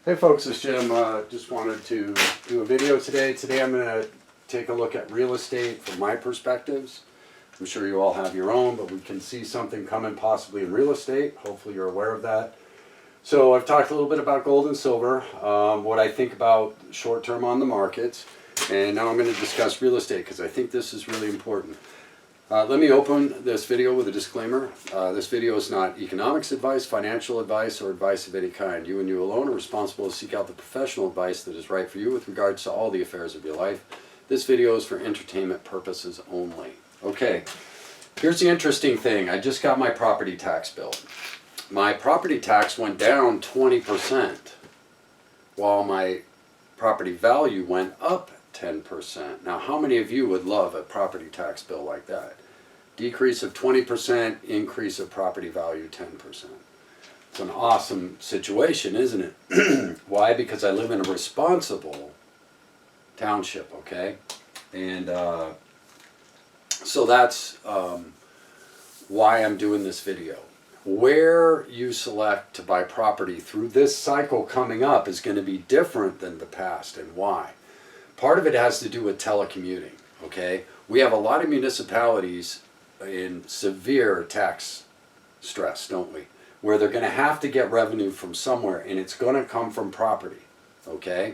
Hey folks, it's Jim. Just wanted to do a video today. Today I'm going to take a look at real estate from my perspectives. I'm sure you all have your own, but we can see something coming possibly in real estate. Hopefully you're aware of that. So I've talked a little bit about gold and silver, what I think about short term on the markets, and now I'm going to discuss real estate because I think this is really important. Let me open this video with a disclaimer. This video is not economics advice, financial advice, or advice of any kind. You and you alone are responsible to seek out the professional advice that is right for you with regards to all the affairs of your life. This video is for entertainment purposes only. Okay, here's the interesting thing. I just got my property tax bill. My property tax went down 20%, while my property value went up 10%. Now, how many of you would love a property tax bill like that? Decrease of 20%, increase of property value 10%. It's an awesome situation, isn't it? Why? Because I live in a responsible township, okay? And so that's why I'm doing this video. Where you select to buy property through this cycle coming up is going to be different than the past, and why? Part of it has to do with telecommuting, okay? We have a lot of municipalities in severe tax stress, don't we? Where they're going to have to get revenue from somewhere, and it's going to come from property, okay?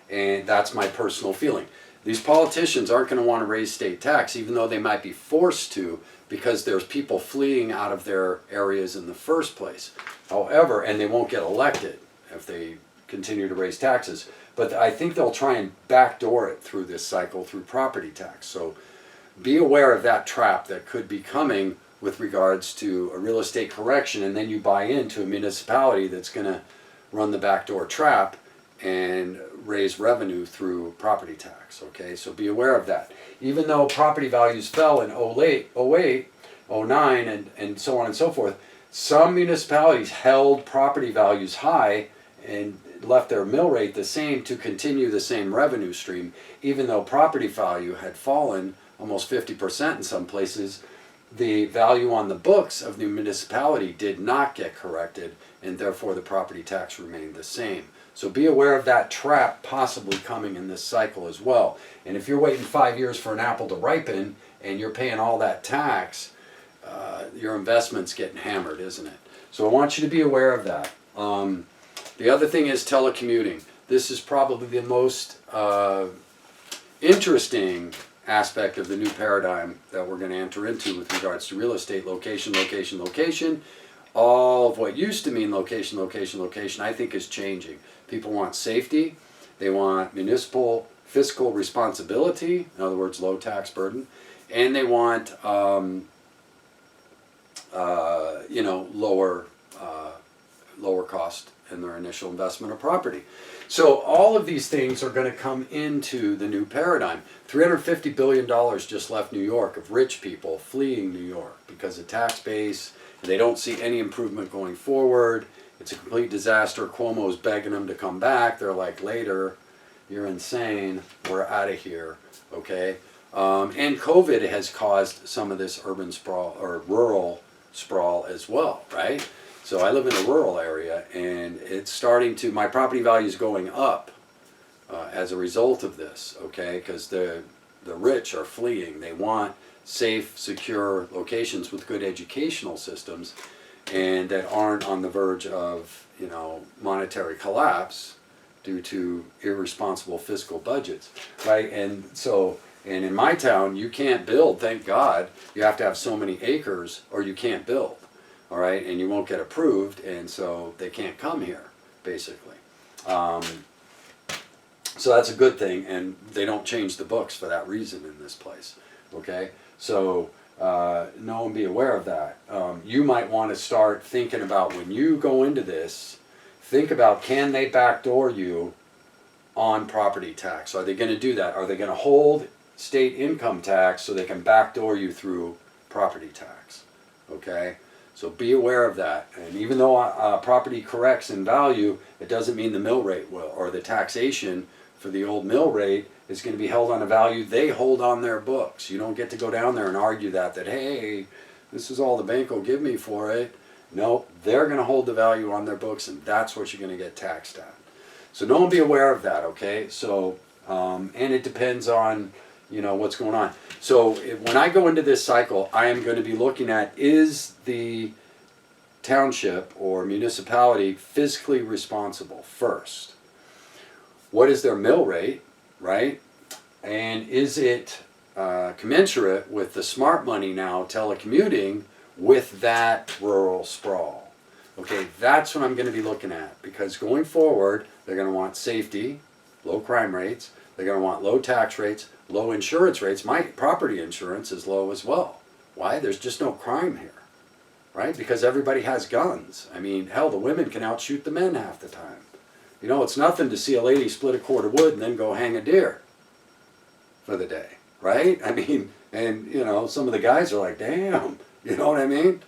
And that's my personal feeling. These politicians aren't going to want to raise state tax, even though they might be forced to, because there's people fleeing out of their areas in the first place. However, and they won't get elected if they continue to raise taxes. But I think they'll try and backdoor it through this cycle through property tax. So be aware of that trap that could be coming with regards to a real estate correction, and then you buy into a municipality that's going to run the backdoor trap and raise revenue through property tax. Okay, so be aware of that. Even though property values fell in 08, 09, and so on and so forth, some municipalities held property values high and left their mill rate the same to continue the same revenue stream, even though property value had fallen almost 50% in some places. The value on the books of the municipality did not get corrected, and therefore the property tax remained the same. So be aware of that trap possibly coming in this cycle as well. And if you're waiting 5 years for an apple to ripen and you're paying all that tax, your investment's getting hammered, isn't it? So I want you to be aware of that. The other thing is telecommuting. This is probably the most interesting aspect of the new paradigm that we're going to enter into with regards to real estate. Location, location, location. All of what used to mean location, location, location, I think is changing. People want safety. They want municipal fiscal responsibility, in other words, low tax burden, and they want lower cost in their initial investment of property. So all of these things are going to come into the new paradigm. $350 billion just left New York of rich people fleeing New York because of tax base. They don't see any improvement going forward. It's a complete disaster. Cuomo's begging them to come back. They're like, later, you're insane. We're out of here, okay? And COVID has caused some of this urban sprawl or rural sprawl as well, right? So I live in a rural area, and it's starting to, my property value is going up as a result of this, okay? Because the rich are fleeing. They want safe, secure locations with good educational systems and that aren't on the verge of, monetary collapse due to irresponsible fiscal budgets, right? And so, and in my town, you can't build, thank God. You have to have so many acres or you can't build, all right? And you won't get approved, and so they can't come here, basically. So that's a good thing, and they don't change the books for that reason in this place, okay? So know and be aware of that. You might want to start thinking about, when you go into this, think about, can they backdoor you on property tax? Are they going to do that? Are they going to hold state income tax so they can backdoor you through property tax? Okay? So be aware of that. And even though property corrects in value, it doesn't mean the mill rate will, or the taxation for the old mill rate is going to be held on a value they hold on their books. You don't get to go down there and argue that hey, this is all the bank will give me for it. No, they're going to hold the value on their books, and that's what you're going to get taxed at. So no one be aware of that, okay? So, and it depends on, what's going on. So when I go into this cycle, I am going to be looking at, is the township or municipality fiscally responsible first? What is their mill rate, right? And is it commensurate with the smart money now telecommuting with that rural sprawl? Okay, that's what I'm going to be looking at, because going forward, they're going to want safety, low crime rates, they're going to want low tax rates, low insurance rates. My property insurance is low as well. Why? There's just no crime here, right? Because everybody has guns. I mean, hell, the women can outshoot the men half the time. It's nothing to see a lady split a cord of wood and then go hang a deer for the day, right? I mean, and some of the guys are like, damn, you know what I mean?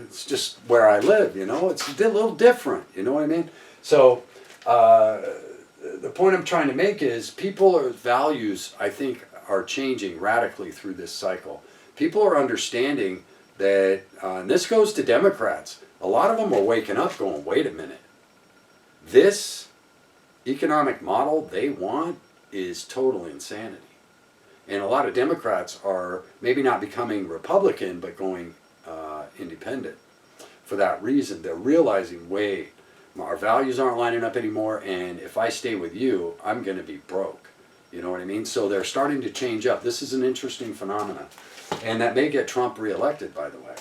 It's just where I live, it's a little different, you know what I mean? So the point I'm trying to make is people's values, I think, are changing radically through this cycle. People are understanding that, and this goes to Democrats, a lot of them are waking up going, wait a minute, this economic model they want is total insanity. And a lot of Democrats are maybe not becoming Republican, but going independent. For that reason, they're realizing, wait, our values aren't lining up anymore, and if I stay with you, I'm going to be broke. You know what I mean? So they're starting to change up. This is an interesting phenomenon. And that may get Trump reelected, by the way.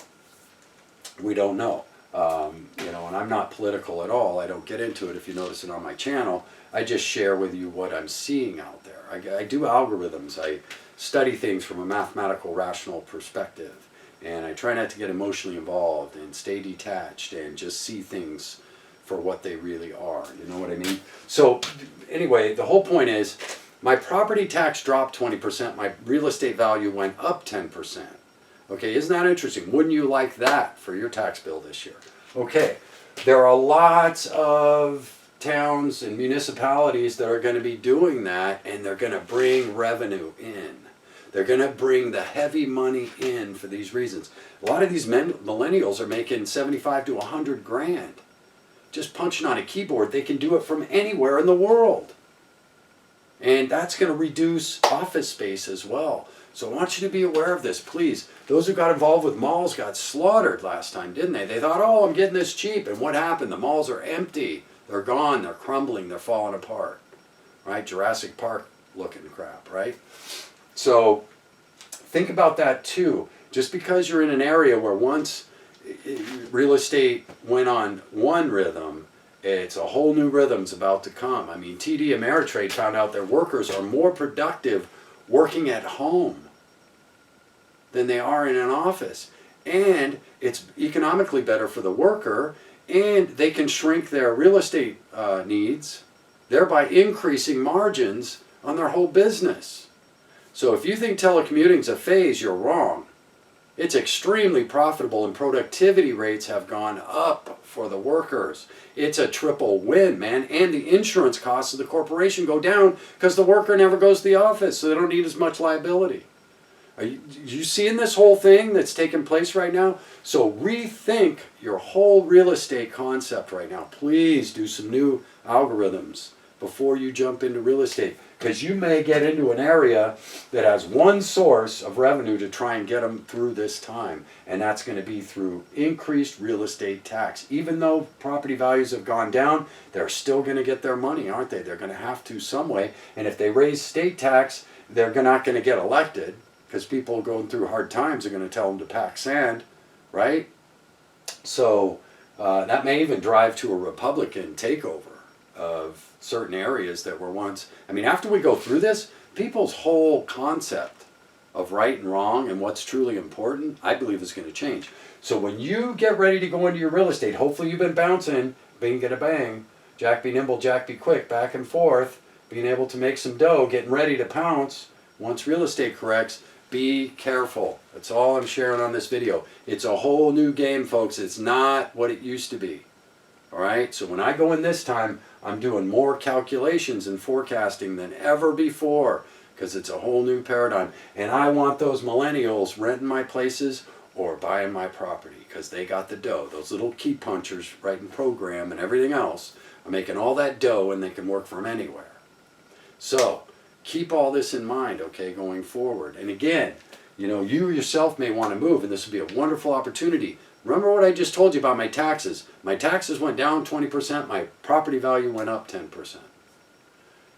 We don't know. And I'm not political at all. I don't get into it if you notice it on my channel. I just share with you what I'm seeing out there. I do algorithms. I study things from a mathematical, rational perspective. And I try not to get emotionally involved and stay detached and just see things for what they really are. You know what I mean? So anyway, the whole point is my property tax dropped 20%. My real estate value went up 10%. Okay, isn't that interesting? Wouldn't you like that for your tax bill this year? Okay, there are lots of towns and municipalities that are going to be doing that, and they're going to bring revenue in. They're going to bring the heavy money in for these reasons. A lot of these millennials are making 75 to 100 grand. Just punching on a keyboard, they can do it from anywhere in the world. And that's going to reduce office space as well. So I want you to be aware of this, please. Those who got involved with malls got slaughtered last time, didn't they? They thought, oh, I'm getting this cheap. And what happened? The malls are empty. They're gone. They're crumbling. They're falling apart. Right? Jurassic Park looking crap, right? So think about that too. Just because you're in an area where once real estate went on one rhythm, it's a whole new rhythm's about to come. I mean, TD Ameritrade found out their workers are more productive working at home than they are in an office. And it's economically better for the worker, and they can shrink their real estate needs, thereby increasing margins on their whole business. So if you think telecommuting's a phase, you're wrong. It's extremely profitable, and productivity rates have gone up for the workers. It's a triple win, man. And the insurance costs of the corporation go down because the worker never goes to the office, so they don't need as much liability. Are you seeing this whole thing that's taking place right now? So rethink your whole real estate concept right now. Please do some new algorithms before you jump into real estate, because you may get into an area that has one source of revenue to try and get them through this time, and that's going to be through increased real estate tax. Even though property values have gone down, they're still going to get their money, aren't they? They're going to have to some way, and if they raise state tax, they're not going to get elected, because people going through hard times are going to tell them to pack sand, right? So that may even drive to a Republican takeover of certain areas that were once, I mean, after we go through this, people's whole concept of right and wrong and what's truly important, I believe is going to change. So when you get ready to go into your real estate, hopefully you've been bouncing, bing, get a bang, Jack be nimble, Jack be quick, back and forth, being able to make some dough, getting ready to pounce once real estate corrects. Be careful. That's all I'm sharing on this video. It's a whole new game, folks. It's not what it used to be. All right? So when I go in this time, I'm doing more calculations and forecasting than ever before, because it's a whole new paradigm. And I want those millennials renting my places or buying my property, because they got the dough. Those little key punchers writing program and everything else. are making all that dough and they can work from anywhere. So keep all this in mind, okay, going forward. And again, you know, you yourself may want to move, and this would be a wonderful opportunity. Remember what I just told you about my taxes. My taxes went down 20%, my property value went up 10%.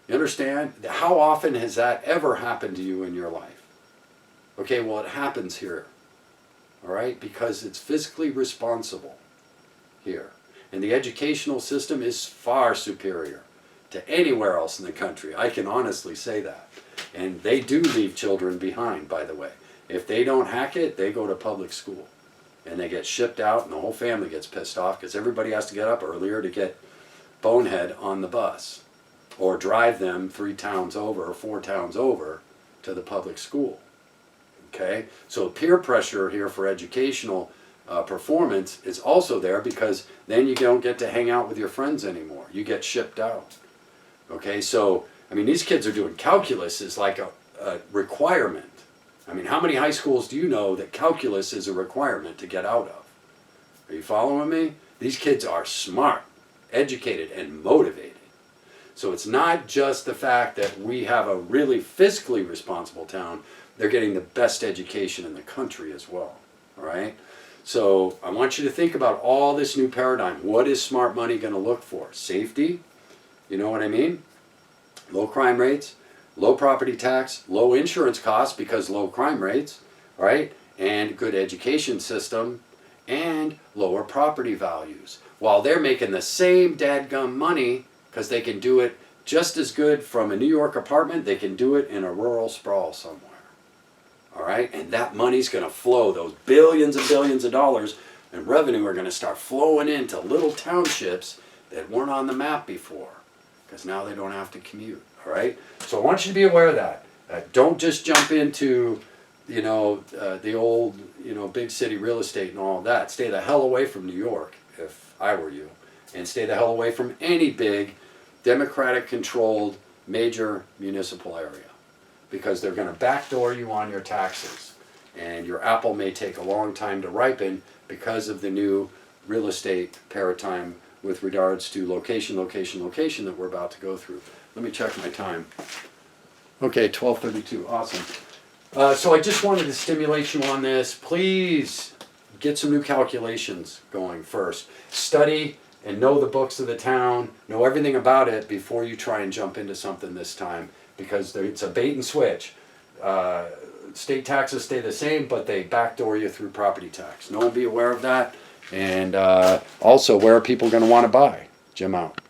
You understand? How often has that ever happened to you in your life? Okay, well, it happens here. All right? Because it's fiscally responsible here. And the educational system is far superior to anywhere else in the country. I can honestly say that. And they do leave children behind, by the way. If they don't hack it, they go to public school. And they get shipped out, and the whole family gets pissed off because everybody has to get up earlier to get bonehead on the bus or drive them 3 towns over or 4 towns over to the public school. Okay? So peer pressure here for educational performance is also there, because then you don't get to hang out with your friends anymore. You get shipped out. Okay? So, I mean, these kids are doing calculus is like a requirement. I mean, how many high schools do you know that calculus is a requirement to get out of? Are you following me? These kids are smart, educated, and motivated. So it's not just the fact that we have a really fiscally responsible town. They're getting the best education in the country as well. All right? So I want you to think about all this new paradigm. What is smart money going to look for? Safety, you know what I mean? Low crime rates, low property tax, low insurance costs because low crime rates, right? And good education system, and lower property values. While they're making the same dadgum money, because they can do it just as good from a New York apartment, they can do it in a rural sprawl somewhere. All right? And that money's going to flow. Those billions and billions of dollars in revenue are going to start flowing into little townships that weren't on the map before, because now they don't have to commute. All right? So I want you to be aware of that. Don't just jump into, you know, the old, you know, big city real estate and all of that. Stay the hell away from New York, if I were you. And stay the hell away from any big Democratic-controlled major municipal area, because they're going to backdoor you on your taxes. And your apple may take a long time to ripen because of the new real estate paradigm with regards to location that we're about to go through. Let me check my time. Okay, 12:32. Awesome. So I just wanted to stimulate you on this. Please get some new calculations going first. Study and know the books of the town. Know everything about it before you try and jump into something this time, because it's a bait and switch. State taxes stay the same, but they backdoor you through property tax. No one be aware of that. And also, where are people going to want to buy? Jim out.